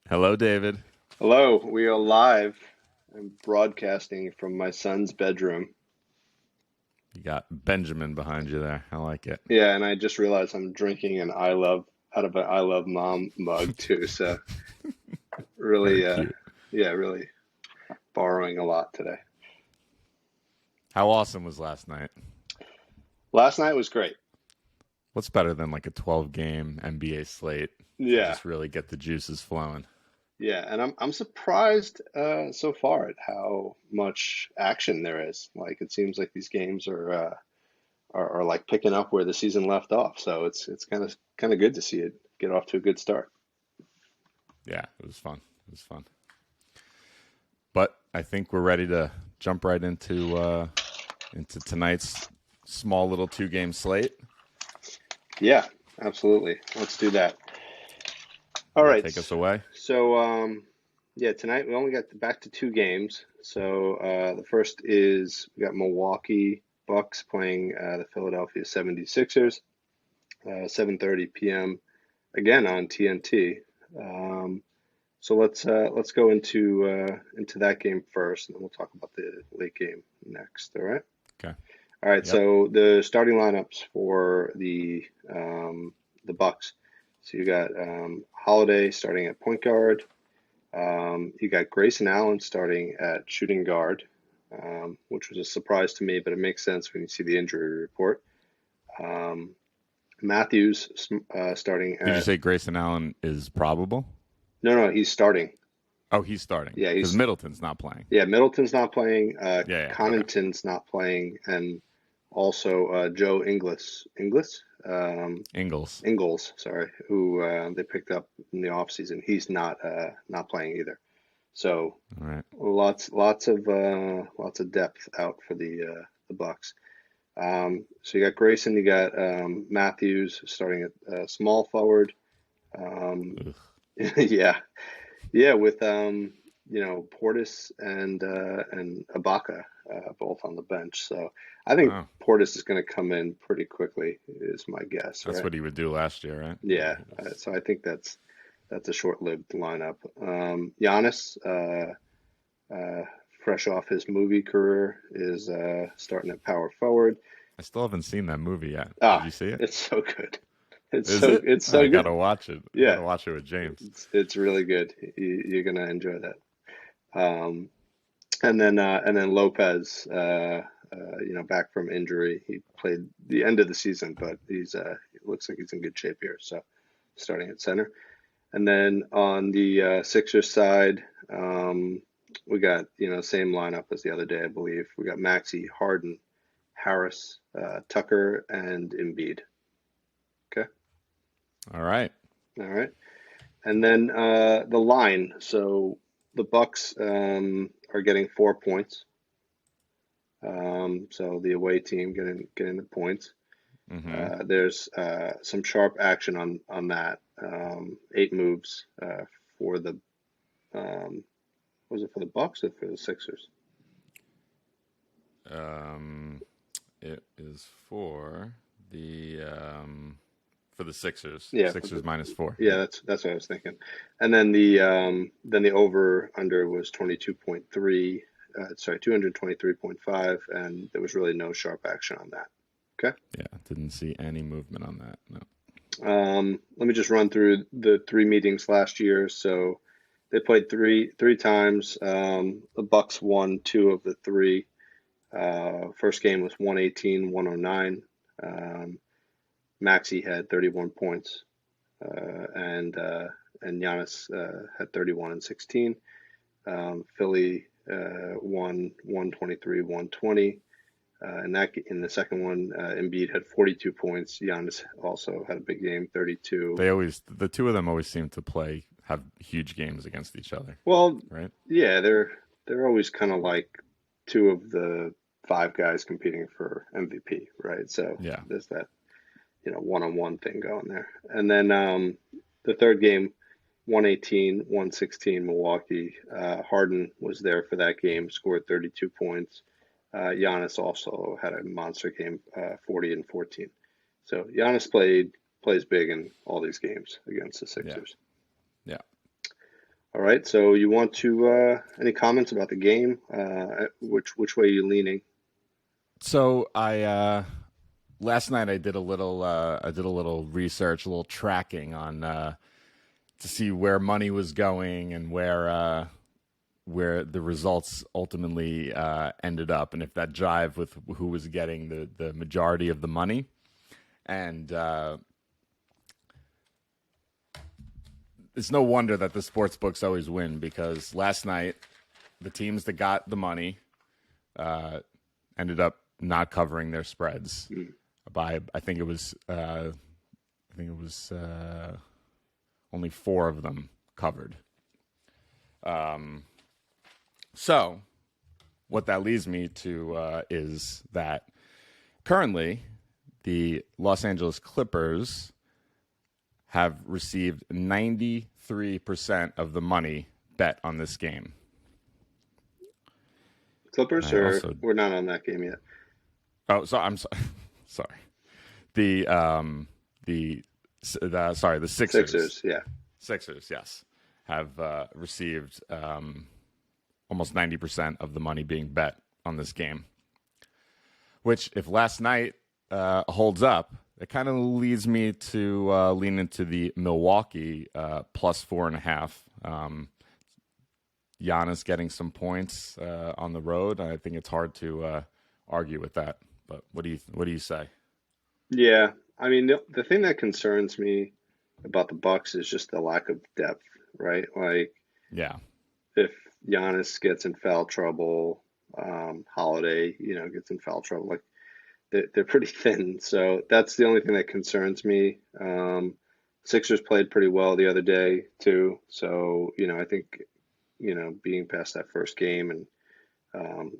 Hello, David. Hello, we are live. I'm broadcasting from my son's bedroom. You got Benjamin behind you there. I like it. Yeah, and I just realized I'm drinking an I love out of an I love mom mug too. So Very really, cute. yeah, really borrowing a lot today. How awesome was last night? Last night was great. What's better than like a 12 game NBA slate to Yeah, just really get the juices flowing? yeah, and I'm surprised so far at how much action there is. Like it seems like these games are like picking up where the season left off. So it's kind of good to see it get off to a good start. Yeah, it was fun. It was fun. But I think we're ready to jump right into tonight's small little 2 game slate. Yeah, absolutely. Let's do that. You All want to right. take us away? So, yeah, tonight we only got back to two games. So, the first is we got Milwaukee Bucks playing the Philadelphia 76ers, 7:30 p.m. again on TNT. Um, so let's go into that game first, and then we'll talk about the late game next. All right. Okay. All right. Yep. So the starting lineups for the Bucks. So you got Holiday starting at point guard. You got Grayson Allen starting at shooting guard, which was a surprise to me, but it makes sense when you see the injury report. Um, Matthews starting Did you at say Grayson Allen is probable? no, he's starting. Oh, he's starting Yeah, because he's Middleton's not playing. yeah. Middleton's not playing. Yeah, yeah. Okay. Connaughton's not playing, and also Joe Ingles. Ingles, sorry, who they picked up in the offseason. He's not playing either. So All right. lots of depth out for the Bucks. So you got Grayson, you got Matthews starting at small forward. Um, Ugh. yeah, yeah, with Portis and Ibaka both on the bench. So I think Wow. Portis is going to come in pretty quickly, is my guess, That's right? what he would do last year, right? Yeah, Yeah, he was. so I think that's a short-lived lineup. Giannis, uh, fresh off his movie career, is starting at power forward. I still haven't seen that movie yet. Did Ah, you see it? it's so good. It's Is so it? it's so I gotta good. watch it. I Yeah, gotta watch it with James. it's really good. You're gonna enjoy that. Um, and then Lopez, back from injury. He played the end of the season, but it looks like he's in good shape here. So starting at center. And then on the Sixers side, we got, same lineup as the other day, I believe. We got Maxey, Harden, Harris, Tucker, and Embiid. Okay. All right. All right. And then the line. So the Bucks are getting 4 points. So the away team getting the points. Mm-hmm. There's some sharp action on that. 8 moves for the um, was it for the Bucks or for the Sixers? Um, it is for the Sixers. Yeah, Sixers -4. yeah, Yeah. that's what I was thinking. And then the over under was 22.3. Sorry, 223.5, and there was really no sharp action on that. Okay. Yeah. Didn't see any movement on that. No. Let me just run through the three meetings last year. So they played three times. The Bucks won two of the three. First game was 118-109. Maxey had 31 points, and Giannis had 31 and 16. Philly won 123-120. In the second one, Embiid had 42 points. Giannis also had a big game, 32. The two of them always seem to have huge games against each other, Well, right? yeah, they're always kind of like two of the five guys competing for MVP, right? So Yeah. there's that, one-on-one thing going there. And then the third game, 118-116 Milwaukee. Harden was there for that game, scored 32 points. Giannis also had a monster game, 40 and 14. So Giannis plays big in all these games against the Yeah. Sixers. Yeah. All right. So you want to any comments about the game? Which way are you leaning? So I last night I did a little research, a little tracking on to see where money was going and where the results ultimately ended up, and if that jive with who was getting the majority of the money. And it's no wonder that the sports books always win, because last night the teams that got the money ended up not covering their spreads Mm. by only four of them covered. So what that leads me to is that currently the Los Angeles Clippers have received 93% of the money bet on this game. Clippers, I or also we're not on that game yet. Oh, so I'm sorry. The Sixers. Sixers, yeah. Sixers, yes, have received almost 90% of the money being bet on this game. Which, if last night holds up, it kind of leads me to lean into the Milwaukee plus 4.5. Giannis getting some points on the road. I think it's hard to argue with that. But what do you say? Yeah. I mean, the thing that concerns me about the Bucks is just the lack of depth, right? Like Yeah, if Giannis gets in foul trouble, Holiday, gets in foul trouble, like they're pretty thin. So that's the only thing that concerns me. Sixers played pretty well the other day too. So, I think, being past that first game and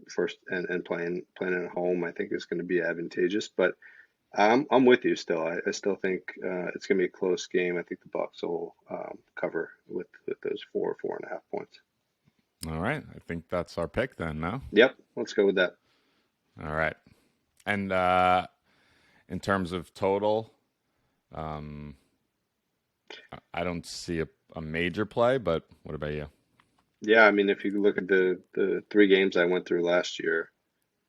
first and playing at home, I think is going to be advantageous. But I'm with you still. I still think it's going to be a close game. I think the Bucks will cover with those 4.5 points. all right. I think that's our pick then. Now, Yep, let's go with that. all right. And in terms of total, I don't see a major play. But what about you? Yeah, I mean, if you look at the three games I went through last year,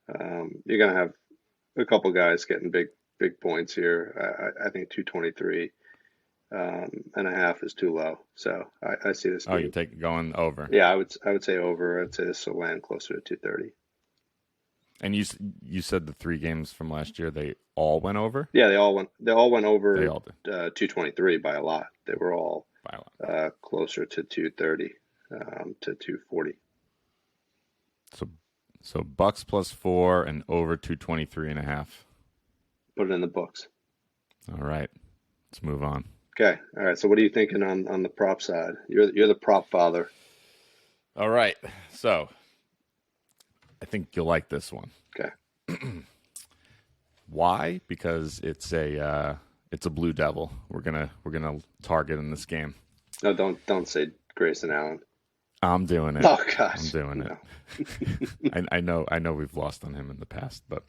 you're going to have a couple guys getting big points here. I think 223 and a half is too low. So I see this Oh, you game. take going over, Yeah, I would say over. I'd say this will land closer to 230. and you said the three games from last year they all went over. Yeah, they all went They over all did 223 by a lot. They were all by a lot. closer to 230 to 240. So Bucks plus 4 and over 223.5. Put it in the books. All right, let's move on. Okay. All right. So what are you thinking on the prop side? You're the prop father. All right, so I think you'll like this one. Okay. Why? Because it's a Blue Devil. We're gonna target in this game. No, don't say Grayson Allen. I'm doing it. Oh I'm gosh. doing No. it. I know we've lost on him in the past, but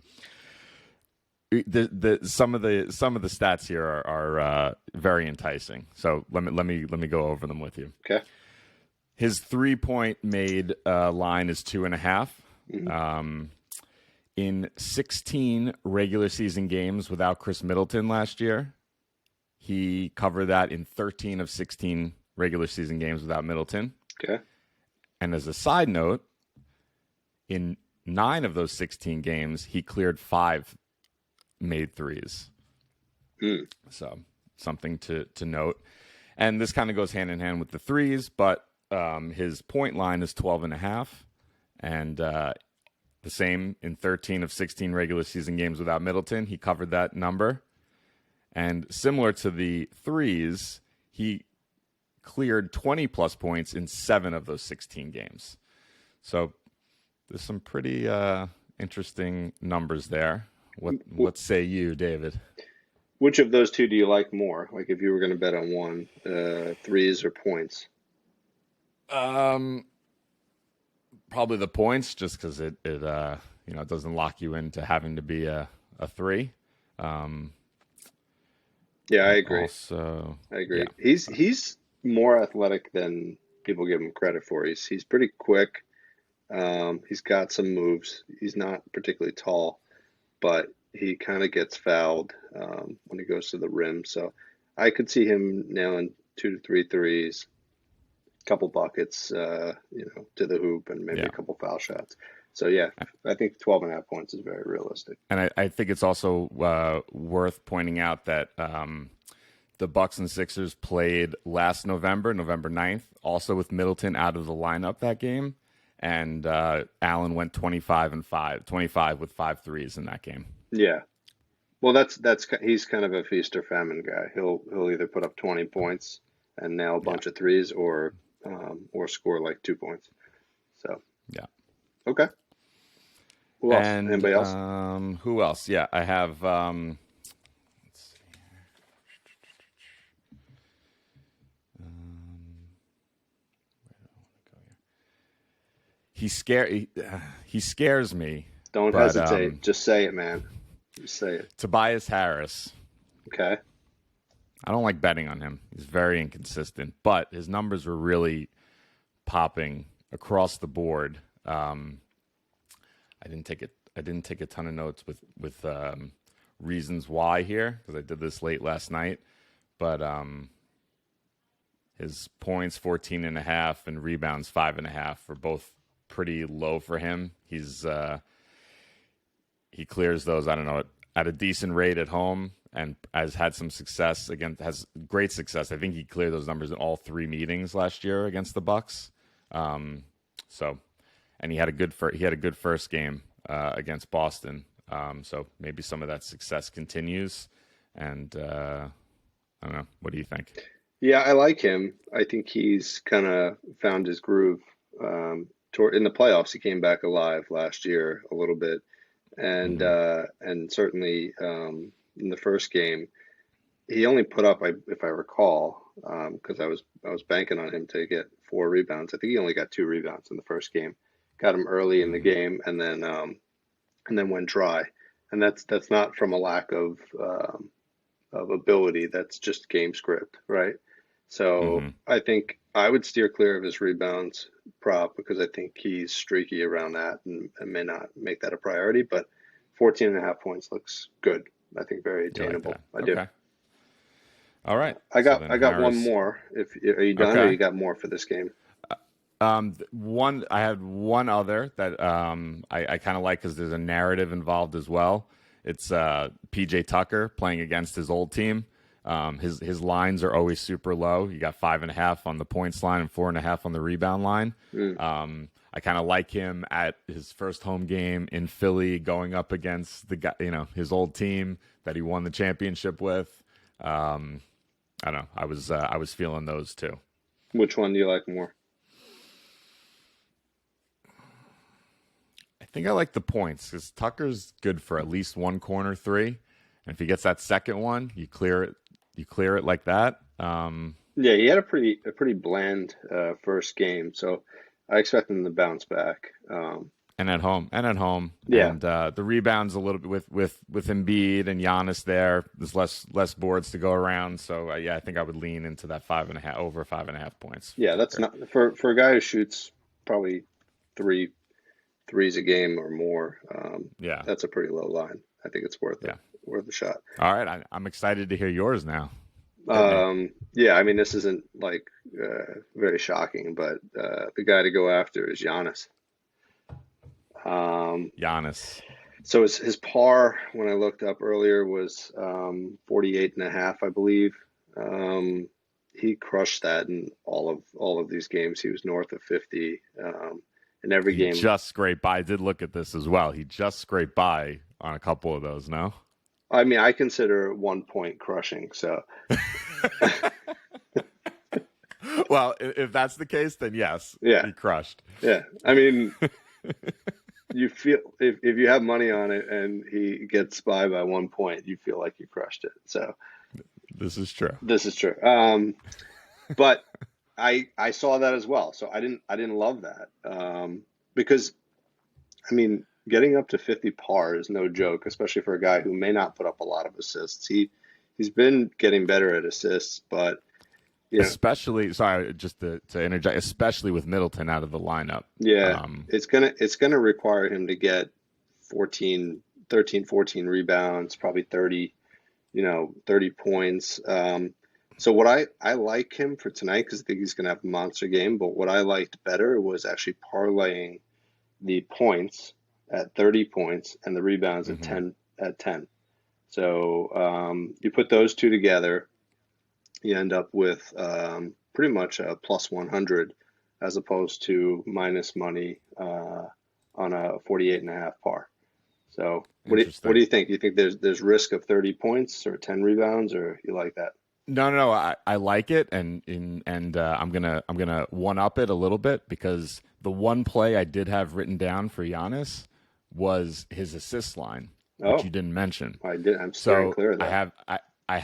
some of the stats here are very enticing. So let me go over them with you. Okay. His 3-point made line is 2.5. Mm-hmm. In 16 regular season games without Chris Middleton last year, he covered that in 13 of 16 regular season games without Middleton. Okay. And as a side note, in 9 of those 16 games, he cleared 5 made threes. Mm. So something to note. And this kind of goes hand in hand with the threes, but his point line is 12.5, and the same in 13 of 16 regular season games without Middleton. He covered that number. And similar to the threes, he cleared 20-plus points in 7 of those 16 games. So there's some pretty interesting numbers there. What say you, David? Which of those two do you like more? Like if you were going to bet on one, threes or points? Probably the points, just because it doesn't lock you into having to be a 3. Yeah, I agree. Also, I agree. yeah, He's more athletic than people give him credit for. He's pretty quick. He's got some moves. He's not particularly tall, but he kind of gets fouled when he goes to the rim. So I could see him nailing 2 to 3 threes, couple buckets, to the hoop, and maybe Yeah. a couple foul shots. So yeah, I think 12.5 points is very realistic. And I think it's also worth pointing out that the Bucks and Sixers played last November, November 9th, also with Middleton out of the lineup that game. And Allen went 25 with 5 threes in that game. Yeah. Well, he's kind of a feast or famine guy. He'll either put up 20 points and nail a bunch of threes, or score like 2 points. So Yeah. okay. Who else? And Anybody else? who else? Yeah, I have. Let's see here. Where do I want to go here? He scares me. Don't hesitate. Just say it, man. Just say it. Tobias Harris. Okay. I don't like betting on him. He's very inconsistent, but his numbers were really popping across the board. I didn't take a ton of notes with reasons why here, because I did this late last night. But his points 14.5 and rebounds 5.5 were both pretty low for him. He clears those, I don't know, at a decent rate at home, and has had some success has great success. I think he cleared those numbers in all 3 meetings last year against the Bucks. And he had a good first game against Boston. So maybe some of that success continues. And I don't know. What do you think? Yeah, I like him. I think he's kind of found his groove. In the playoffs, he came back alive last year a little bit, and certainly in the first game, he only put up, if I recall, because I was banking on him to get 4 rebounds. I think he only got 2 rebounds in the first game. Got him early in the game, and then went dry. And that's not from a lack of ability. That's just game script, right? So I think I would steer clear of his rebounds prop, because I think he's streaky around that and may not make that a priority. But 14.5 points looks good. I think very attainable. I do. All right. I got one more. Are you done, or you got more for this game? I had one other that I kind of like, because there's a narrative involved as well. It's PJ Tucker playing against his old team. His lines are always super low. You got 5.5 on the points line and 4.5 on the rebound line. I kind of like him at his first home game in Philly, going up against the guy, his old team that he won the championship with. I don't know. I was feeling those too. Which one do you like more? I think I like the points, because Tucker's good for at least 1 corner 3, and if he gets that second one, you clear it like that. Yeah, he had a pretty bland first game, so I expect him to bounce back. And at home, yeah. And the rebounds a little bit with Embiid and Giannis there. There's less boards to go around, so I think I would lean into that 5.5 over 5.5 points. Yeah, that's not for a guy who shoots probably 3 threes a game or more. That's a pretty low line. I think it's worth a shot. All right, I'm excited to hear yours now. Yeah, I mean, this isn't like very shocking, but the guy to go after is Giannis. Giannis. So his par, when I looked up earlier, was 48.5, I believe. He crushed that in all of these games. He was north of 50 in every game. He just scraped by. I did look at this as well. He just scraped by on a couple of those, no? I mean, I consider 1 point crushing, so. Well, if that's the case, then yes, he crushed. Yeah, I mean, you feel if you have money on it and he gets by 1 point, you feel like you crushed it. So this is true. But I saw that as well, so I didn't love that because, I mean, getting up to 50 par is no joke, especially for a guy who may not put up a lot of assists. He's been getting better at assists, but you know, Especially, sorry, just to interject, especially with Middleton out of the lineup. yeah, Um, it's gonna require him to get 14, 13, 14 rebounds, probably 30, 30 points. So what I like him for tonight because I think he's gonna have a monster game. But what I liked better was actually parlaying the points at 30 points and the rebounds at mhm. 10. So you put those two together, you end up with pretty much a plus 100 as opposed to minus money on a 48 and a half par. So what do Interesting. you think? You think there's risk of 30 points or 10 rebounds, or you like that? No, no, no. I like it, I'm gonna one up it a little bit because the one play I did have written down for Giannis was his assist line, which you Oh, didn't mention. I did. I'm steering So clear of I that. have I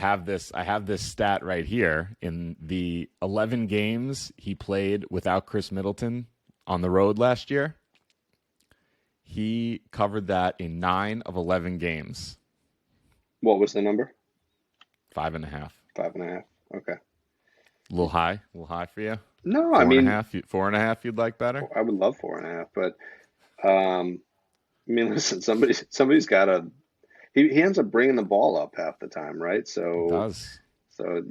have this stat right here in the 11 games he played without Chris Middleton on the road last year. He covered that in 9 of 11 games, What was the number? 5.5. Five and a half. Okay. A little high for you. No, I Four and a mean, half, 4.5. You'd like better. I would love four and a half, but I mean, listen, somebody's got to. He ends up bringing the ball up half the time, right? It So does. so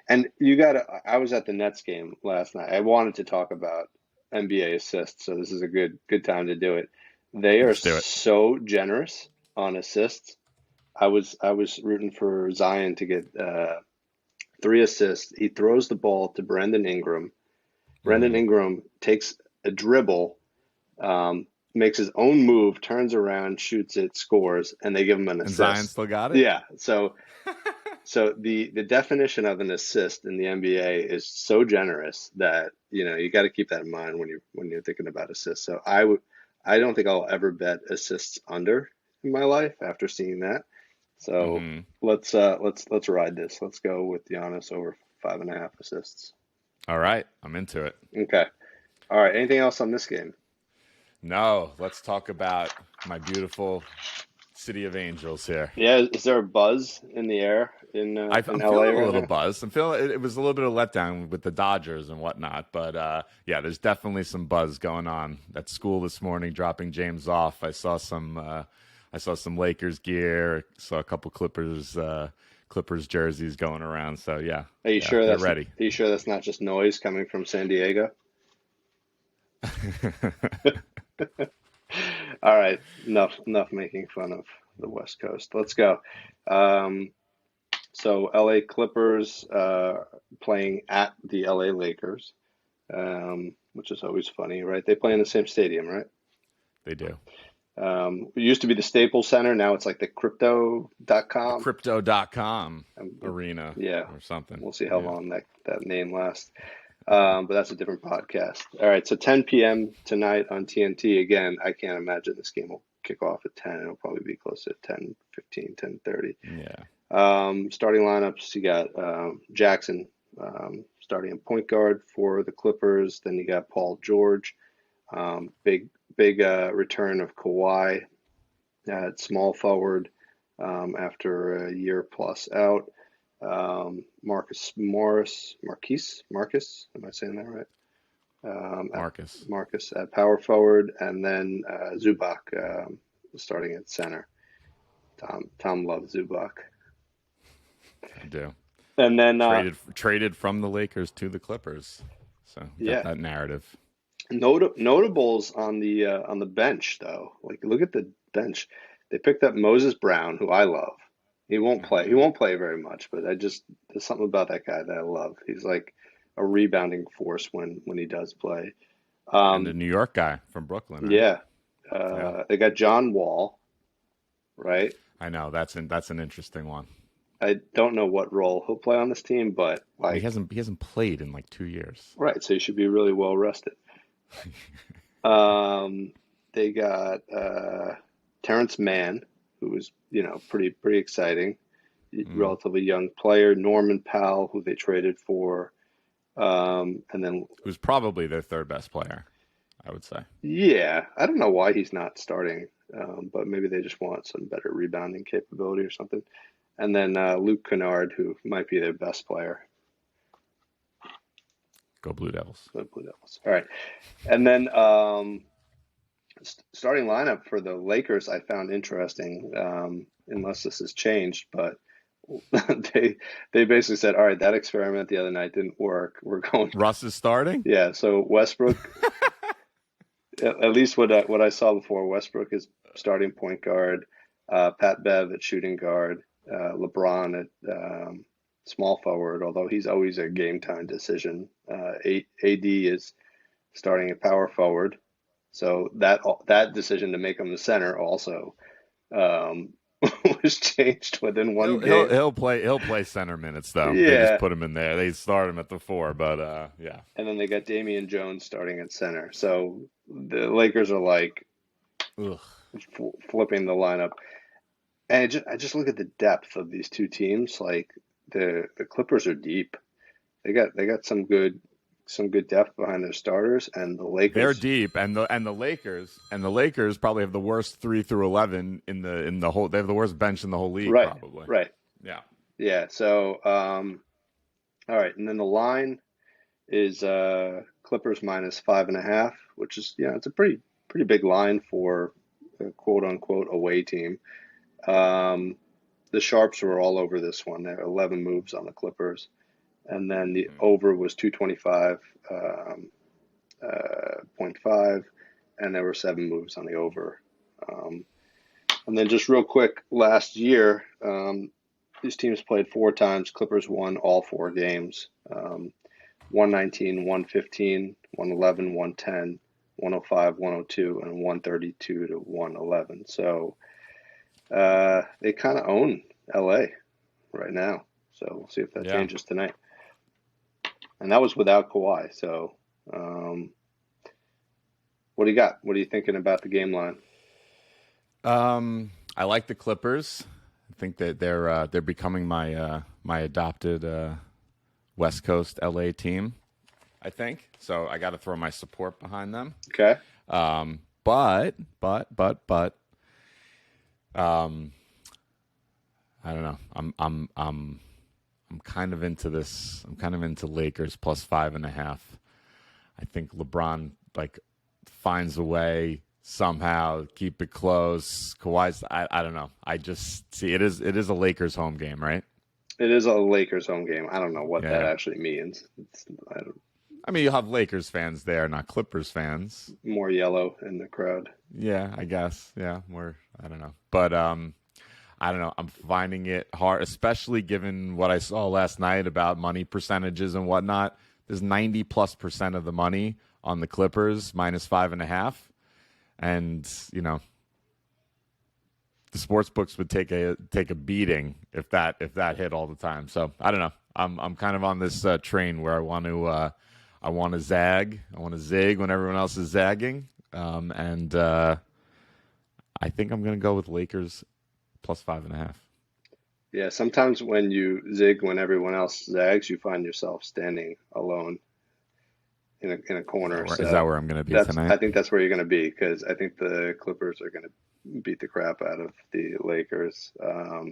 and you got to. I was at the Nets game last night. I wanted to talk about NBA assists, so this is a good time to do it. They are Let's do it. so generous on assists. I was rooting for Zion to get 3 assists. He throws the ball to Brandon Ingram. Brandon Hmm. Ingram takes a dribble, makes his own move, turns around, shoots it, scores, and they give him an And Zion assist. still got it. Yeah. So the definition of an assist in the NBA is so generous that you got to keep that in mind when you're thinking about assists. So I don't think I'll ever bet assists under in my life after seeing that. So Hmm. let's ride this. Let's go with Giannis over 5.5 assists. All right, I'm into it. Okay. All right. Anything else on this game? No, let's talk about my beautiful city of angels here. Yeah. Is there a buzz in the air in I'm LA feeling a right little now? buzzed. I'm feeling it was a little bit of letdown with the Dodgers and whatnot, but yeah, there's definitely some buzz going on at school this morning. Dropping James off, I saw some Lakers gear, saw a couple Clippers jerseys going around. So yeah, Are you yeah, sure they're that's ready. are you sure that's not just noise coming from San Diego? All right. Enough making fun of the West Coast. Let's go. Um, so LA Clippers playing at the LA Lakers, which is always funny, right? They play in the same stadium, right? They do. It used to be the Staples Center. Now it's like the The crypto.com. crypto.com Um, arena yeah, or something. we'll see how Yeah. long that name lasts. But that's a different podcast. All right, so 10 p.m. tonight on TNT. Again, I can't imagine this game will kick off at 10. It'll probably be close to 10:15, 10:30. Yeah. Starting lineups, you got Jackson starting at point guard for the Clippers. Then you got Paul George. Big return of Kawhi at small forward after a year plus out. Marcus, am I saying that right? At Marcus. Marcus at power forward, and then Zubac starting at center. Tom loves Zubac, I do. and then Traded from the Lakers to the Clippers. So you got yeah, that narrative. notables on the bench though. Like look at the bench. They picked up Moses Brown, who I love. He won't play. He Hmm. won't play very much, but there's something about that guy that I love. He's like a rebounding force when he does play. And the Um, New York guy from Brooklyn, right? yeah, Yeah. they got John Wall, right? I know that's an interesting one. I don't know what role he'll play on this team, but Well, like, he hasn't played in like 2 years. right, so he should be really well rested. Um, they got Terrence Mann, who was, pretty exciting, Mm. relatively young player. Norman Powell, who they traded for, and then Who's probably their third best player, I would say. yeah, I don't know why he's not starting, but maybe they just want some better rebounding capability or something. And then Luke Kennard, who might be their best player. Go Blue Devils. The Blue Devils. All right. And then starting lineup for the Lakers, I found interesting, unless this has changed, but they basically said, all right, that experiment the other night didn't work. We're going. Russ is starting? Yeah. So Westbrook, at least what I saw before, Westbrook is starting point guard, Pat Bev at shooting guard, LeBron at small forward, although he's always a game time decision. AD is starting at power forward. So that decision to make him the center also was changed within one game. He'll play center minutes though. They Yeah. just put him in there. They start him at the 4, but yeah. And then they got Damian Jones starting at center. So the Lakers are like flipping the lineup. And I just look at the depth of these two teams. Like the Clippers are deep. They got some good depth behind their starters, and the Lakers, they're deep, and the Lakers probably have the worst 3 through 11 in the whole. They have the worst bench in the whole league, right, probably. Right. Yeah. So, all right, and then the line is Clippers -5.5, which is it's a pretty big line for a quote unquote away team. The sharps were all over this one. There are 11 moves on the Clippers. And then the over was 225.5, and there were 7 moves on the over. And then just real quick, last year, these teams played 4 times. Clippers won all 4 games, 119, 115, 111, 110, 105, 102, and 132 to 111. So they kind of own LA right now. So we'll see if that changes tonight. And that was without Kawhi. So, what do you got? What are you thinking about the game line? I like the Clippers. I think that they're becoming my adopted West Coast LA team. I think so. I got to throw my support behind them. Okay. But I don't know. I'm kind of into this. I'm kind of into Lakers +5.5. I think LeBron finds a way somehow keep it close. Kawhi's. I don't know. I just see it is a Lakers home game, right? It is a Lakers home game. I don't know what that actually means. I mean, you'll have Lakers fans there, not Clippers fans. More yellow in the crowd. Yeah, I guess. Yeah, more. I don't know, but I don't know. I'm finding it hard, especially given what I saw last night about money percentages and whatnot. There's 90+% of the money on the Clippers -5.5, and the sports books would take a beating if that hit all the time. So I don't know. I'm kind of on this train where I want to zag, I want to zig when everyone else is zagging, and I think I'm going to go with Lakers +5.5. Yeah, sometimes when you zig when everyone else zags, you find yourself standing alone in a corner. Is that where I'm going to be tonight? I think that's where you're going to be, because I think the Clippers are going to beat the crap out of the Lakers. I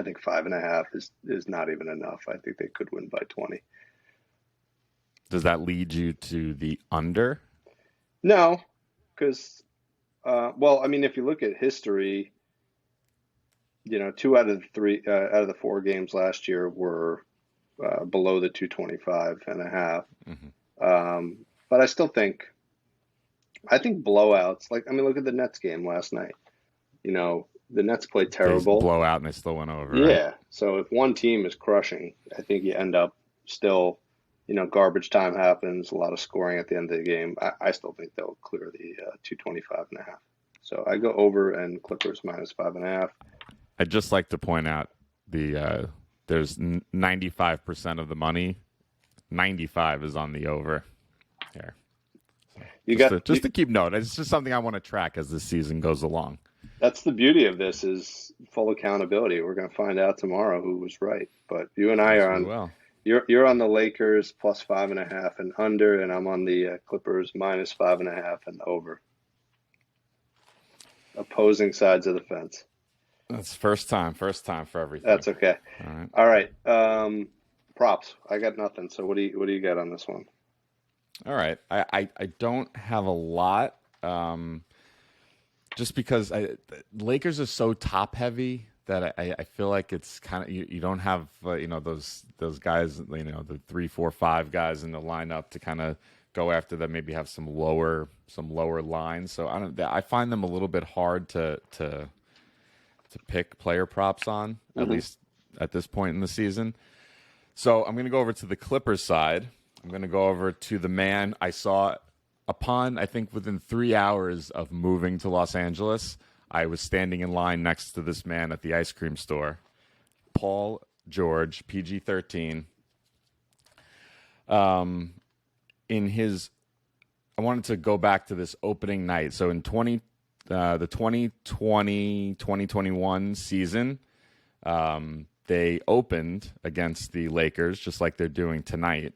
think 5.5 is not even enough. I think they could win by 20. Does that lead you to the under? No, because well, I mean, if you look at history, 2 out of the 4 games last year were below the 225.5. But I still think blowouts. Look at the Nets game last night. The Nets played terrible. They blow out and they still went over. Yeah. Right? So if one team is crushing, I think you end up still. Garbage time happens. A lot of scoring at the end of the game. I still think they'll clear the 225.5. So I go over and Clippers -5.5. I'd just like to point out there's 95% of the money. 95 is on the over here. So to keep note. It's just something I want to track as the season goes along. That's the beauty of this, is full accountability. We're going to find out tomorrow who was right. But you and I are on. You're on the Lakers +5.5 and under, and I'm on the Clippers -5.5 and over. Opposing sides of the fence. That's first time for everything. That's okay. All right. props. I got nothing. So what do you got on this one? All right. I don't have a lot. Just because the Lakers are so top heavy that I feel like it's kind of you don't have those guys, the 3, 4, 5 guys in the lineup to kind of go after them, maybe have some lower lines. So I find them a little bit hard to pick player props on, at least at this point in the season. So I'm going to go over to the Clippers side. I'm going to go over to the man I saw I think within 3 hours of moving to Los Angeles. I was standing in line next to this man at the ice cream store, Paul George, PG-13. I wanted to go back to this opening night. So in the 2020-2021 season, they opened against the Lakers, just like they're doing tonight.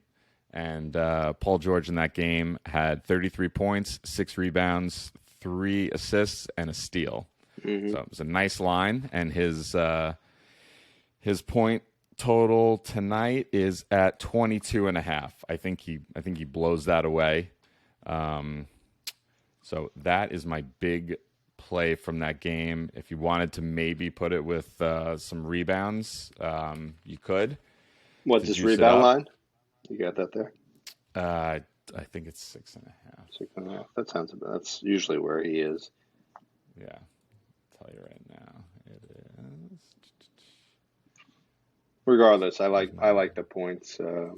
And Paul George in that game had 33 points, 6 rebounds, 3 assists, and a steal. Mm-hmm. So it was a nice line. And his point total tonight is at 22.5. I think he blows that away. So that is my big play from that game. If you wanted to maybe put it with some rebounds, you could. What's his rebound line? You got that there? I think it's 6.5. 6.5. That sounds about. That's usually where he is. Yeah, I'll tell you right now, it is. Regardless, I like the points. I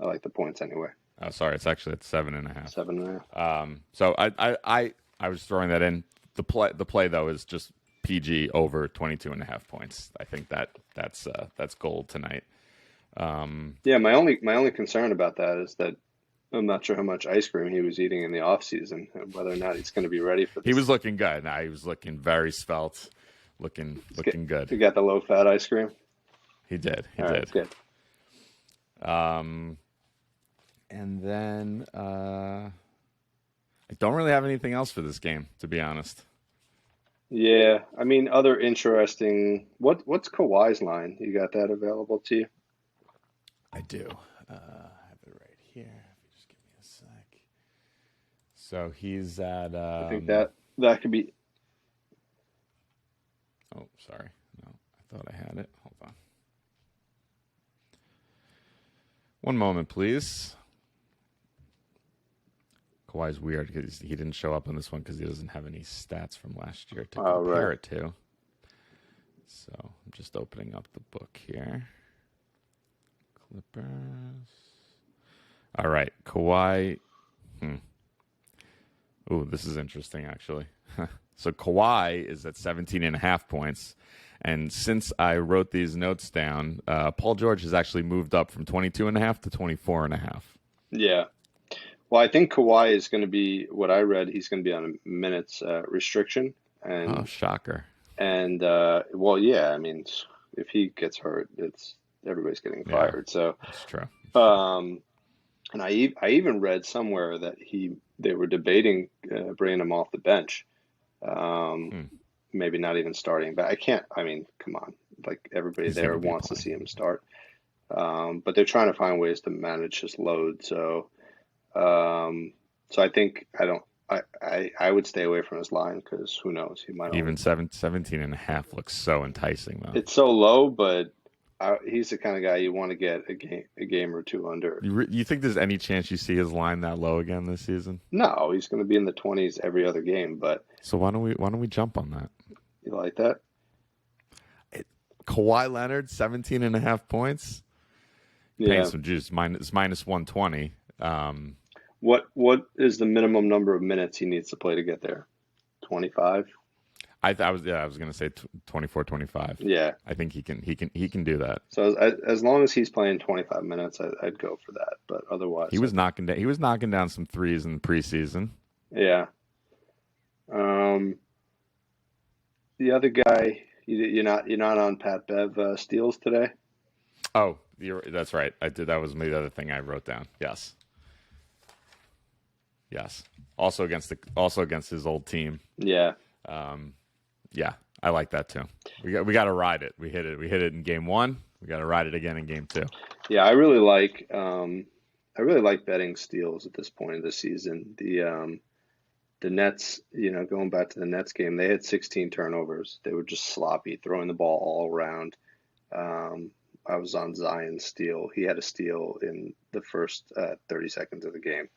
like the points anyway. Oh, sorry, it's actually at 7.5. 7.5. So I was throwing that in. The play though is just PG over 22.5 points. I think that's gold tonight. Yeah, my only concern about that is that I'm not sure how much ice cream he was eating in the off season and whether or not he's going to be ready for this. He was looking good. He was looking very svelte, looking good. He got the low fat ice cream. He did. He All did. Right, good. And then I don't really have anything else for this game, to be honest. Yeah, I mean, other interesting. What's Kawhi's line? You got that available to you? I do. I have it right here. Just give me a sec. So he's at. I think that could be. Oh, sorry. No, I thought I had it. Hold on. One moment, please. Kawhi's weird because he didn't show up on this one because he doesn't have any stats from last year to compare it to. So I'm just opening up the book here. Clippers. All right, Kawhi. Ooh, this is interesting, actually. So Kawhi is at 17.5 points. And since I wrote these notes down, Paul George has actually moved up from 22.5 to 24.5. Yeah. Well, I think Kawhi is going to be, what I read, he's going to be on a minutes restriction. And, shocker. And, well, yeah, I mean, if he gets hurt, everybody's getting fired. So that's true. And I even read somewhere that they were debating bringing him off the bench. Maybe not even starting, but I mean, come on, like everybody there wants to see him start. But they're trying to find ways to manage his load. So I think I would stay away from his line because who knows, he might even 17.5 looks so enticing though. It's so low, but he's the kind of guy you want to get a game or two under. You think there's any chance you see his line that low again this season? No, he's going to be in the 20s every other game. But so why don't we jump on that? You like that? Kawhi Leonard, 17.5 points. Paying some juice. It's minus 120. What is the minimum number of minutes he needs to play to get there? 25. I was going to say 24, 25. Yeah, I think he can do that. So as long as he's playing 25 minutes, I'd go for that. But otherwise, he was knocking down some threes in the preseason. Yeah. The other guy, you're not on Pat Bev steals today. Oh, that's right. I did. That was the other thing I wrote down. Yes. Also against his old team. Yeah. Yeah, I like that too. We got to ride it. We hit it in game 1. We got to ride it again in game 2. Yeah, I really like betting steals at this point of the season. The Nets, going back to the Nets game, they had 16 turnovers. They were just sloppy, throwing the ball all around. I was on Zion's steal. He had a steal in the first 30 seconds of the game.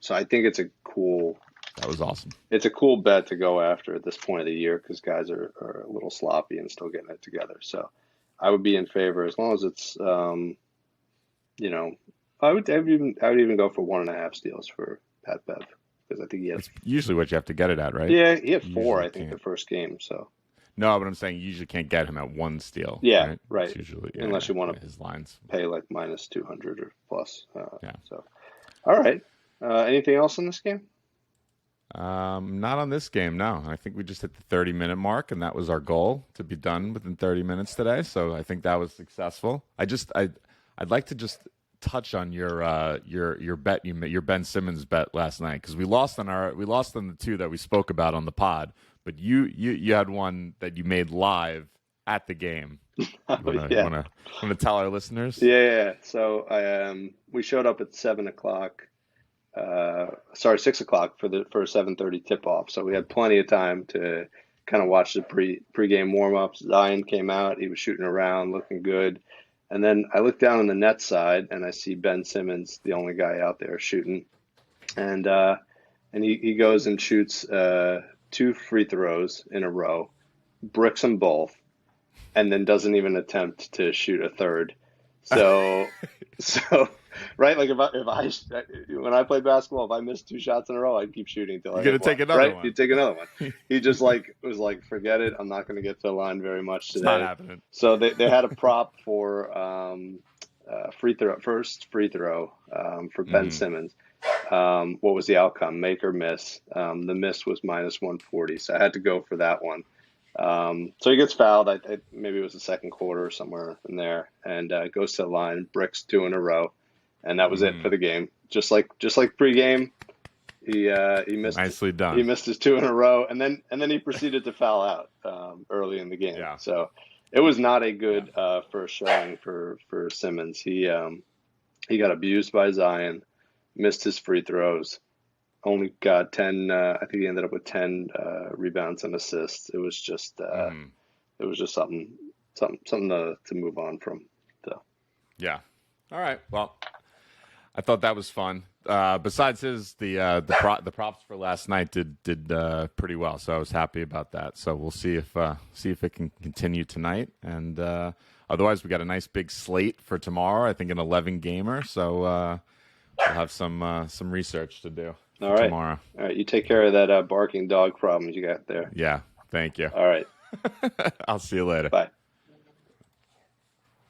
So I think That was awesome. it's a cool bet to go after at this point of the year because guys are a little sloppy and still getting it together. So I would be in favor as long as it's you know I would even go for 1.5 steals for Pat Bev because I think he has. That's usually what you have to get it at, right? Yeah, he had You four, usually I think, can't. the first game. So No, but I'm saying you usually can't get him at one steal, yeah, right? right. It's usually Unless you want to his lines. pay like minus 200 or plus. Yeah. So all right. Anything else in this game? Not on this game, no. I think we just hit the 30-minute mark, and that was our goal to be done within 30 minutes today. So I think that was successful. I'd like to just touch on your bet your Ben Simmons bet last night because we lost on the two that we spoke about on the pod, but you had one that you made live at the game. Yeah. Want to tell our listeners? Yeah. So we showed up at 7 o'clock. 6 o'clock for a 7:30 tip off. So we had plenty of time to kind of watch the pregame warm ups. Zion came out. He was shooting around, looking good. And then I look down on the net side and I see Ben Simmons, the only guy out there shooting. And he goes and shoots 2 free throws in a row, bricks them both, and then doesn't even attempt to shoot a third. So right, like when I played basketball, if I missed 2 shots in a row, I'd keep shooting until I You're hit gonna take one, another right? one. You'd take another one. He just was like, forget it. I'm not going to get to the line very much It's today. not happening. So they had a prop for first free throw for Ben Simmons. What was the outcome? Make or miss? The miss was minus 140, so I had to go for that one. So he gets fouled. Maybe it was the second quarter or somewhere in there, and goes to the line, bricks 2 in a row, and that was it for the game. Just like pregame, he missed. Nicely done. He missed his 2 in a row, and then he proceeded to foul out early in the game. Yeah. So it was not a good first showing for Simmons. He got abused by Zion, missed his free throws. Only got 10. I think he ended up with 10 rebounds and assists. It was just something to move on from. So Yeah. All right. Well, I thought that was fun. Besides the props for last night did pretty well, so I was happy about that. So we'll see if it can continue tonight, and otherwise we got a nice big slate for tomorrow. I think an 11 gamer. So we'll have some research to do. all right, tomorrow. all right. You take care of that barking dog problem you got there. Yeah. Thank you. All right. I'll see you later. Bye.